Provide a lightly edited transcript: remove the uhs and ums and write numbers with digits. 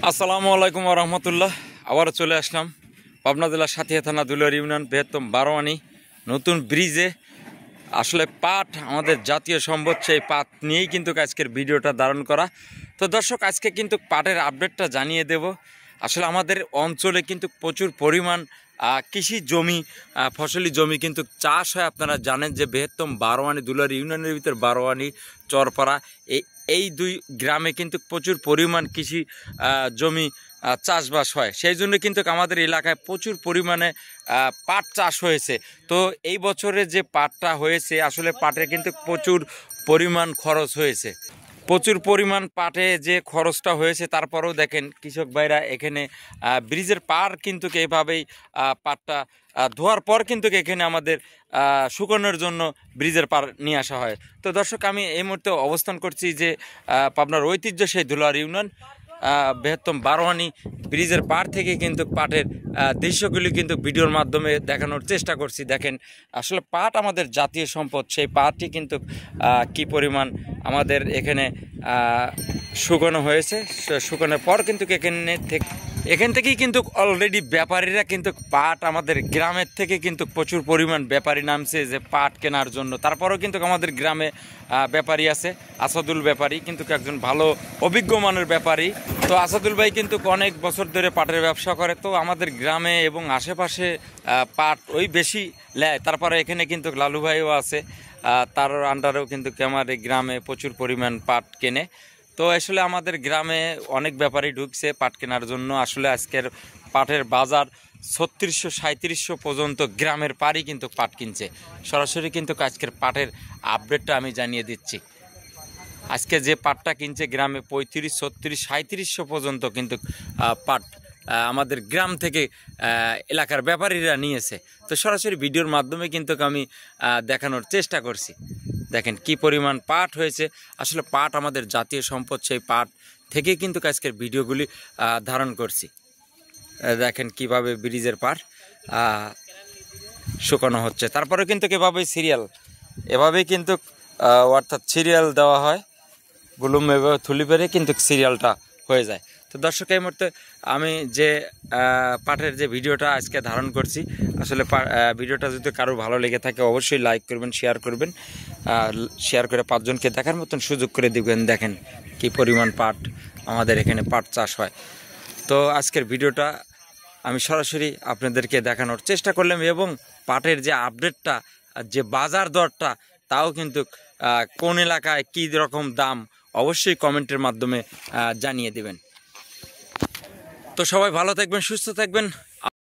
আসসালামু আলাইকুম ওয়া রাহমাতুল্লাহ। আবার চলে আসলাম পাবনা জেলার সাথিয়া থানা দুলিয়ার ইউনিয়ন বৃহত্তম বারোয়ানি নতুন ব্রিজে। আসলে পাট আমাদের জাতীয় সম্পদ, সেই পাট নিয়েই কিন্তু আজকের ভিডিওটা ধারণ করা। তো দর্শক, আজকে কিন্তু পাটের আপডেটটা জানিয়ে দেব। আসলে আমাদের অঞ্চলে কিন্তু প্রচুর পরিমাণ কৃষি জমি, ফসলি জমি কিন্তু চাষ হয়। আপনারা জানেন যে বৃহত্তম বারোয়ানি দুলিয়ার ইউনিয়নের ভিতর বারোয়ানি, চরপাড়া, এই দুই গ্রামে কিন্তু প্রচুর পরিমাণ কৃষি জমি চাষবাস হয়। সেই জন্য কিন্তু আমাদের এলাকায় প্রচুর পরিমাণে পাট চাষ হয়েছে। তো এই বছরে যে পাটটা হয়েছে, আসলে পাটে কিন্তু প্রচুর পরিমাণ খরচ হয়েছে। প্রচুর পরিমাণ পাটে যে খরচটা হয়েছে, তারপরেও দেখেন কৃষক ভাইরা এখানে ব্রিজের পার কিন্তু এইভাবেই পাটটা ধোয়ার পর কিন্তু এখানে আমাদের শুকানোর জন্য ব্রিজের পার নিয়ে আসা হয়। তো দর্শক, আমি এই মুহূর্তে অবস্থান করছি যে পাবনার ঐতিহ্য সেই দুলিয়ার ইউনিয়ন বৃহত্তম বারোয়ানি ব্রিজের পার থেকে কিন্তু পাটের দৃশ্যগুলি কিন্তু ভিডিওর মাধ্যমে দেখানোর চেষ্টা করছি। দেখেন, আসলে পাট আমাদের জাতীয় সম্পদ। সেই পাটটি কিন্তু কি পরিমাণ আমাদের এখানে শুকানো হয়েছে। শুকানোর পর কিন্তু এখান থেকেই কিন্তু অলরেডি ব্যাপারীরা কিন্তু পাট আমাদের গ্রামের থেকে কিন্তু প্রচুর পরিমাণ ব্যাপারী নামছে যে পাট কেনার জন্য। তারপরেও কিন্তু আমাদের গ্রামে ব্যাপারী আছে, আসাদুল ব্যাপারী কিন্তু একজন ভালো অভিজ্ঞ মানের ব্যাপারী। তো আসাদুল ভাই কিন্তু অনেক বছর ধরে পাটের ব্যবসা করে। তো আমাদের গ্রামে এবং আশেপাশে পাট ওই বেশি নেয়। তারপরে এখানে কিন্তু লালু ভাইও আছে, তার আন্ডারেও কিন্তু আমার এই গ্রামে প্রচুর পরিমাণ পাট কেনে। তো আসলে আমাদের গ্রামে অনেক ব্যাপারী ঢুকছে পাট কেনার জন্য। আসলে আজকের পাটের বাজার 3600-3700 পর্যন্ত গ্রামের পাড়ি কিন্তু পাট কিনছে। সরাসরি কিন্তু আজকের পাটের আপডেটটা আমি জানিয়ে দিচ্ছি। আজকে যে পাটটা কিনছে গ্রামে 3500, 3600, 3700 পর্যন্ত কিন্তু পাট আমাদের গ্রাম থেকে এলাকার ব্যাপারীরা নিয়েছে। তো সরাসরি ভিডিওর মাধ্যমে কিন্তু আমি দেখানোর চেষ্টা করছি। দেখেন কি পরিমাণ পাট হয়েছে। আসলে পাট আমাদের জাতীয় সম্পদ, সেই পাট থেকে কিন্তু আজকের ভিডিওগুলি ধারণ করছি। দেখেন কিভাবে ব্রিজের পাট শুকানো হচ্ছে। তারপরে কিন্তু এভাবেই কিন্তু অর্থাৎ সিরিয়াল দেওয়া হয়, বুলুম এভাবে থুলি পেরে কিন্তু সিরিয়ালটা হয়ে যায়। তো দর্শক, এই মুহূর্তে আমি যে পাটের যে ভিডিওটা আজকে ধারণ করছি, আসলে ভিডিওটা যদি কারো ভালো লেগে থাকে অবশ্যই লাইক করবেন, শেয়ার করবেন, শেয়ার করে 5 জনকে দেখার মতন সুযোগ করে দিবেন। দেখেন কি পরিমাণ পাট আমাদের এখানে পাট চাষ হয়। তো আজকের ভিডিওটা আমি সরাসরি আপনাদেরকে দেখানোর চেষ্টা করলাম, এবং পাটের যে আপডেটটা, যে বাজার দরটা, তাও কিন্তু কোন এলাকায় কী রকম দাম অবশ্যই কমেন্টের মাধ্যমে জানিয়ে দেবেন। তো সবাই ভালো থাকবেন, সুস্থ থাকবেন।